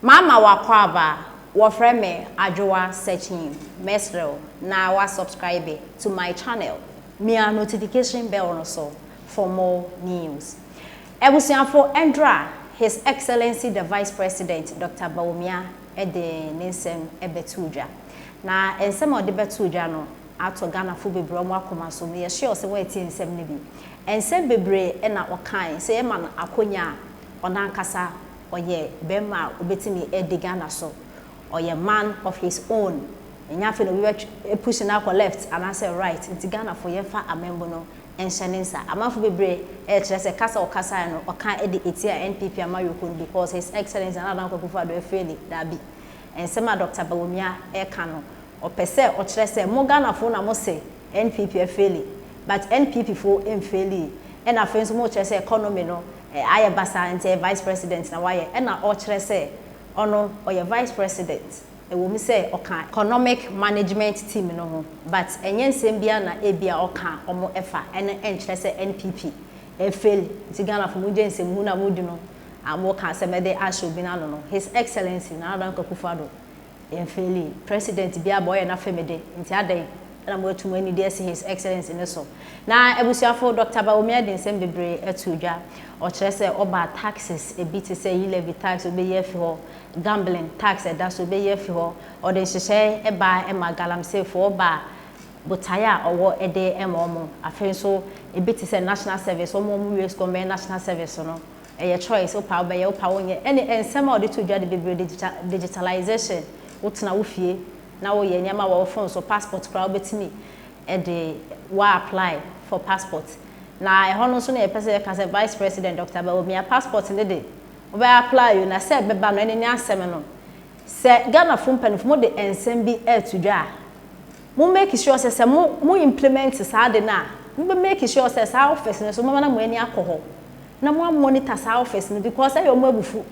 Mama wakwaba wafreme ajwa searching mesro na wa subscribe to my channel. Mia notification bell no so for more news. Ebusianfo Endra, His Excellency the Vice President Dr. Bawumia ede ninsem ebetuja. Na ensem ode betuja no ato Ghana fo bebre omo akoma so me sure se we tie ensem ne bi. Ensem bebre e na okan se e man akonya onankasa oye bema obetimi ede Ghana so. Oye man of his own. Enyafe no we push na ko left and I say right. Nti Ghana for yefa amembo no enshanensa. Amafo bebre e kire se kasa okasa no okan ede etia NPP amayokun because his excellency na dan kwakufa do efeli dabi. Ensema Dr. Bawumia e kano opese o kire se mo Ghana fo na mo se NPP efeli but NPP fo emfeli e na fenso mo kire se economy no aye basa nte vice president na waye e na o kire se ono oye vice president e wo mi se oka economic management team no ho but enye nsem bia na e bia oka omo efa ene enkire se NPP e fail ti Ghana fo mu je nsem hu na mudi no amo ka se mede asho bi na no his excellency na adan kakufado e fail president bia boy na femede nti adan na mo etum ani de his excellency ne so na ebusuafo Dr. Bawumia de nsem bebre etudwa o kire se oba taxes e bi ti se yi levy tax obeye fi ho gambling tax e da so obeye fi ho o de hyehyɛ e ba e magalamse fo oba botaya owo e de e mo afen so e bi ti se national service omo US government national service no e ye choice o pa obeye o pa wonye ene ensem o de tudwa de bebre digitalization wotena wo fie na wo ye nyama wo phone so passport kra obetimi e de wa apply for passport na e hono so na e pese ka se vice president Dr. Bawumia passport ne de obe apply you na se beba no ene ni asem no se Ghana fo mpanifo mo de ensem bi etudwa mo make sure se mo implement sa de na mo make sure se sa office ne so mo na mo ani akoho na mo monitor sa office ne because e yo mo abufu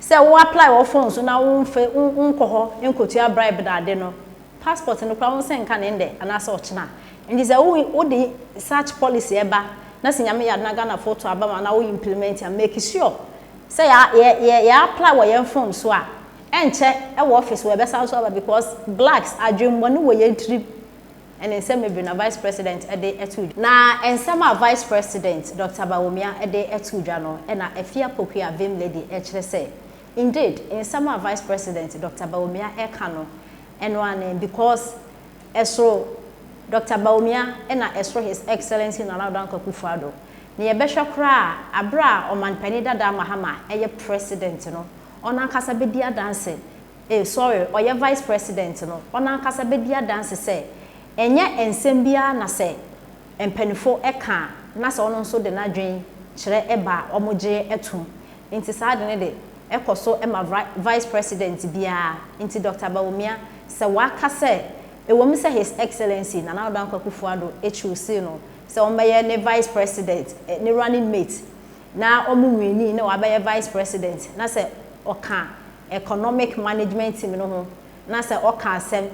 se wo apply wo phone so na wo mfe nkoho enkotua bribe da de no passport no kwa won se nka ne nde ana se ochina ndi se wo de search policy eba na se nyame ya na Ghana photo aba ma na wo implement and make sure say ya apply wo your phone so a enche e wo office we be sa so aba because blacks adwemmo no wo ye trip and ensem be na vice president e de etu na ensem a vice president Dr. Bawumia e de etudwa no e na afia pokua vim lady e kire say indeed in summer vice president Dr. Bawumia ekano eno because esro Dr. Bawumia ena esro his excellency na Adan Kakufado ne ye behwe kra abra omanpani dada mahama eye president no ona kasa be dia dance sorry oye vice president no ona kasa be dia dance say enye ensem bia na say empanifo eka na say ono nso de na dwen kire eba omoje etum nti saa de ne de ekoso ema vice president bia inti Dr. Bawumia se waka se ewom se his excellency na Adan Kwakufuado choose no se omeye ne vice president ne running mate na omuwini na wabaye vice president na se oka economic management team no ho na se oka asem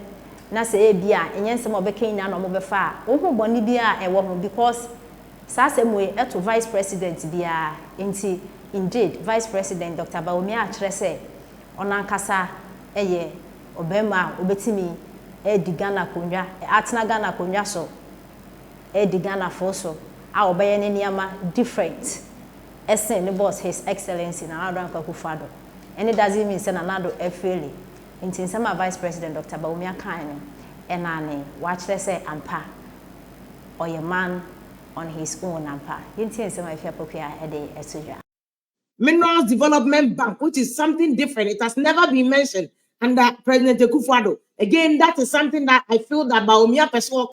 na se bia enyensem obeka nya na omobefa ohu boni bia ewo ho because sa semwe eto vice president bia inti indeed vice president Dr. Bawumia akire se onankasa eye obema obetimi edi Ghana konwa atena Ghana konwa so edi Ghana for so a obeye ne niama different esen ne boss his excellency na Adan Kakufado and it doesn't mean say na nado efeli nti nsema vice president Dr. Bawumia kan no enane wa akire se ampa oye man on his own ampa yenti nsema ifia pokua ede etudwa Minerals Development Bank, which is something different. It has never been mentioned under President Akufo-Addo. Again, that is something that I feel that Bawumia Pessoa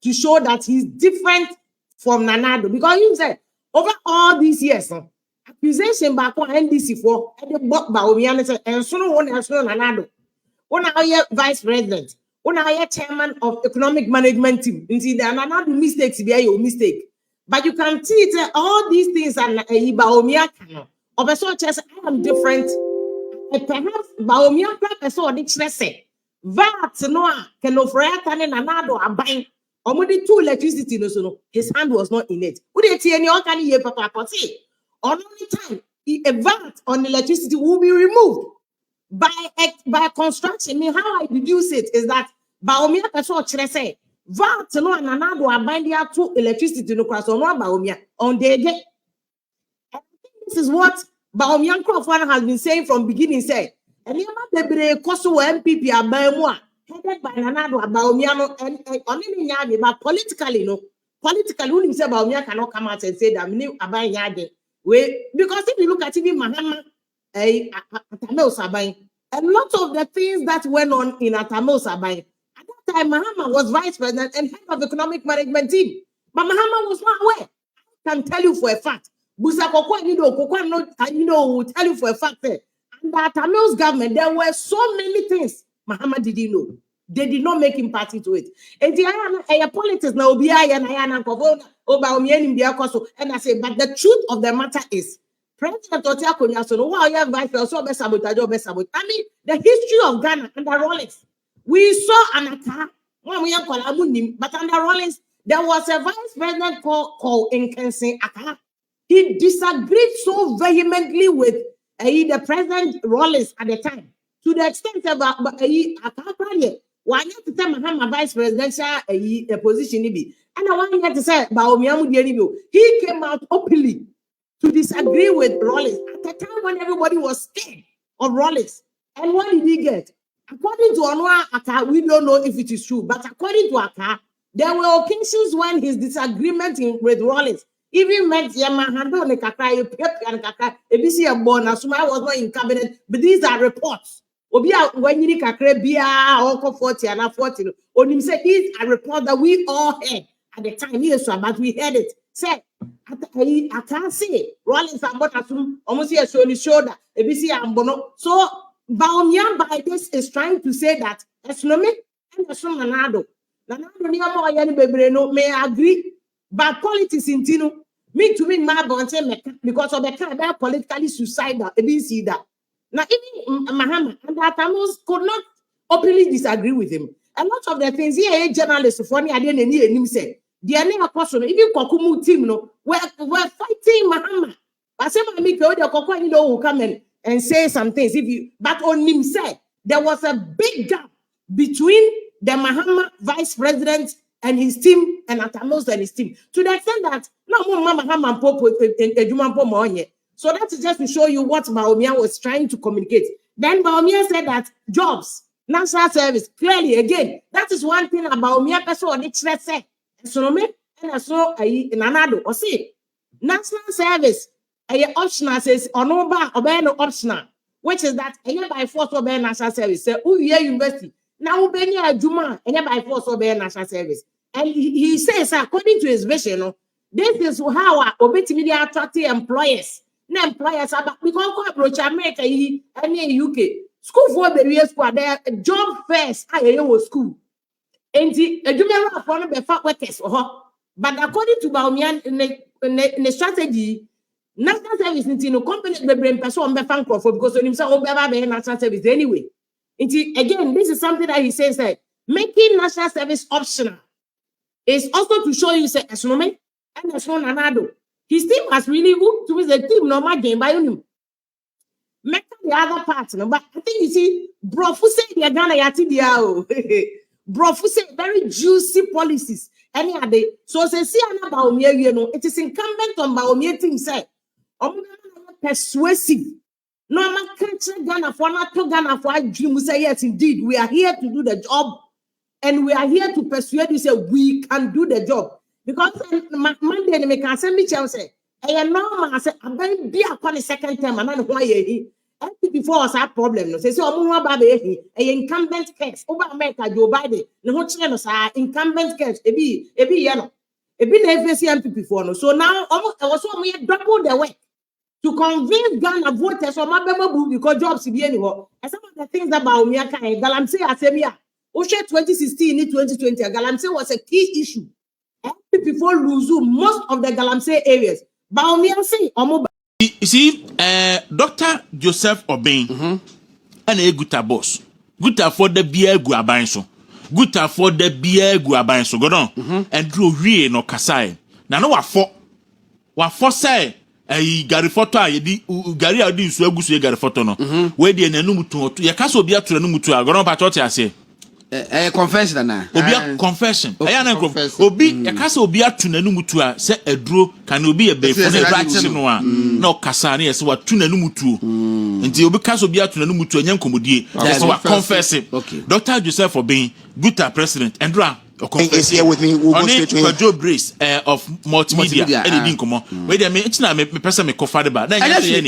to show that he's different from Nanado. Because you said, over all these years, accusation back on NDC for the Bawumia and so on and so on Nanado. One are vice president, one are chairman of economic management team. Indeed, there are not mistakes be your mistake. But you can see it, all these things are Bawumia cannot. Obeso chess I am different. Perhaps Bawumia person the say that no can ofrata ne nanado aban. Omudi two electricity no so no. His hand was not in it. Would it any can ye papa see? On only time a VAT on electricity will be removed. by construction, how I deduce it is that Baomia person say VAT no ananado abandia to electricity no cross on Baomia on day. This is what Baomian Crawford has been saying from beginning. Say, and you have the Koso MPP Abamoa headed by Nanado Baomiano and only Yadi, but politically, no. Politically, who say Baomia cannot come out and say that new Abay Yadi. Because if you look at even Mahama, Atamel Sabay, a lot of the things that went on in Atamel Sabay, at that time, Mahama was vice president and head of economic management team. But Mahama was not aware. I can tell you for a fact. Busa Kokwa, will tell you for a fact that under Tamel's government, there were so many things Mahama didn't know. They did not make him party to it. And the politics now be and I say, but the truth of the matter is, President Otia Konyaso, why you have vice president, I mean, the history of Ghana under Rawlings, we saw an attack when we are called, but under Rawlings, there was a vice president called Nkensi Aka. He disagreed so vehemently with the President Rawlings at the time, to the extent of why not to tell Mahama vice presidential position be. And I want you to say he came out openly to disagree with Rawlings at the time when everybody was scared of Rawlings. And what did he get? According to Anwar Aka, we don't know if it is true, but according to Aka, there were occasions when his disagreement with Rawlings even meant Yamahando and Kakra, ABC and Bona, Suma was not in cabinet, but these are reports. Obia, when you Kakre Bia, Uncle 40 and 40, on him said, these are reports that we all heard at the time, yes, but we heard it. Say, I can't say, Rawlings and Botasum, almost here, so on his shoulder, ABC and Bono. So, Baomian by this is trying to say that, Esnome and Esnomanado. Nanado, may agree, but politics in Tino. Me to me, my because of the kind of politically suicidal, ABC that. Now, even Mahama and the Atamos could not openly disagree with him. A lot of the things here, journalists, funny, I didn't need him say. The other person, even Kokumu team, no, we're fighting Mahama. But some of me, the Kokumu, will come and say some things. But on him said, there was a big gap between the Mahama vice president and his team and Atamos and his team, to the extent that no more Mahama Popo. So that is just to show you what Baomia was trying to communicate. Then Baomia said that jobs, national service, clearly again, that is one thing about Baomia person on it say. So me and I saw a nanado or see national service a optional says or no optional, which is that a by force or national service. Say who here university now be a Juma and by force or national service. And he says, according to his vision, this is how our media attract employers. Now employers are because approach America and UK. School for the school there job first. I was school. And the Jumera upon the fat workers. But according to Baomian in the strategy, national service in company the brain person for because when himself national service anyway. Again, this is something that he says that making national service optional is also to show you say Esnome and Esnon Anado. His team has really worked to the team no matter game by him. Make the other part, no, but I think you see, Brofu say they are gonna yati diao. Brofu say very juicy policies. Any other so say see about me, you know, it is incumbent on Baomia team say, persuasive. No man can't Ghana for not to Ghana for dream. Say yes, indeed, we are here to do the job. And we are here to persuade you, say, we can do the job. Because Monday, they can send me Chelsea. And now, I said, I'm going to be upon the second time, and I don't know why he. Before us, our problem. No, say, so I'm going to be an incumbent case. Over America, Joe Biden, the whole channel, incumbent case. It be yellow. It be the FCMP before. No, so now, almost, I was only double the way to convince Ghana voters or my baby because jobs to be anywhere. And some of the things about me, I can't. Galamsey, I say, yeah. Osha 2016 in 2020, Galamsey was a key issue. Before Luzu, most of the Galamsey areas. Baumia say, you see, Dr. Joseph Obeng, and a good boss. Good for the beer guabanso. Good for the beer guabanso. Go on. And drew real no Kasai. Now, no, what for say, gari photo a yedi gari a odi nsu agusu gari photo no we de nanum to ye ka so obi aturo nanum to a gono pa church ase confession na obi confession aya na obi ye ka so obi atu nanum to a se aduro kan obi ye be for the right no a na okasa na ye se watu nanum to nti obi ka so obi atu nanum to anya nkomodie so wa confess Dr. Joseph Obin Guta president Endra is here with me. We'll go straight to him. Joe Brace of multimedia. Anything come on. Wait a minute. Now me person me cover the bar. Then you say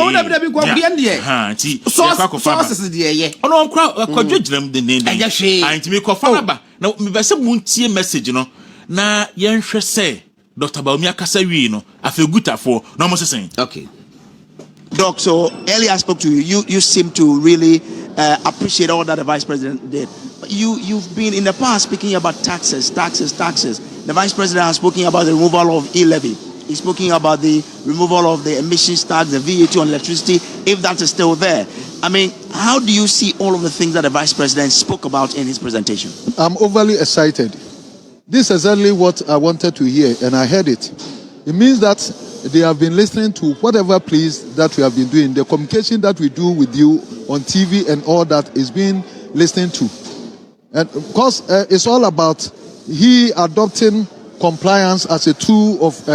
sources there. Oh no, I'm judge them the name. I me cover the bar. Now me person muntie message no. Na yenhwe say Dr. Baumia kasa wi no. Afi Guta for no more saying. Okay. Doc, so earlier I spoke to you. You seem to really appreciate all that the Vice President did. You've been in the past speaking about taxes. The Vice President has spoken about the removal of e-levy. He's speaking about the removal of the emissions tax, the VAT on electricity, if that is still there. I mean, how do you see all of the things that the Vice President spoke about in his presentation? I'm overly excited. This is exactly what I wanted to hear, and I heard it. It means that they have been listening to whatever pleas that we have been doing. The communication that we do with you on TV and all that is being listened to. And of course, it's all about he adopting compliance as a tool of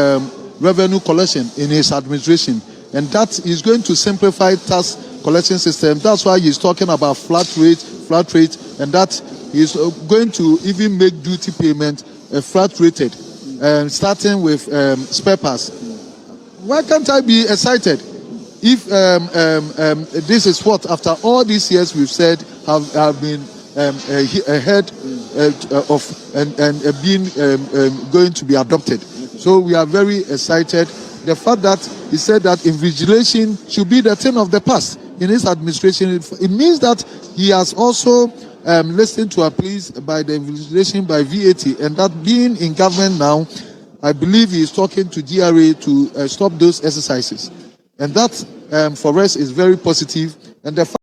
revenue collection in his administration. And that is going to simplify tax collection system. That's why he's talking about flat rate, and that he's going to even make duty payment flat rated, starting with spare parts. Why can't I be excited if this is what, after all these years we've said have been ahead of and being going to be adopted. So we are very excited. The fact that he said that invigilation should be the thing of the past in his administration, it means that he has also listened to a plea by the invigilation by VAT, and that being in government now, I believe he is talking to GRA to stop those exercises. And that for us is very positive. And the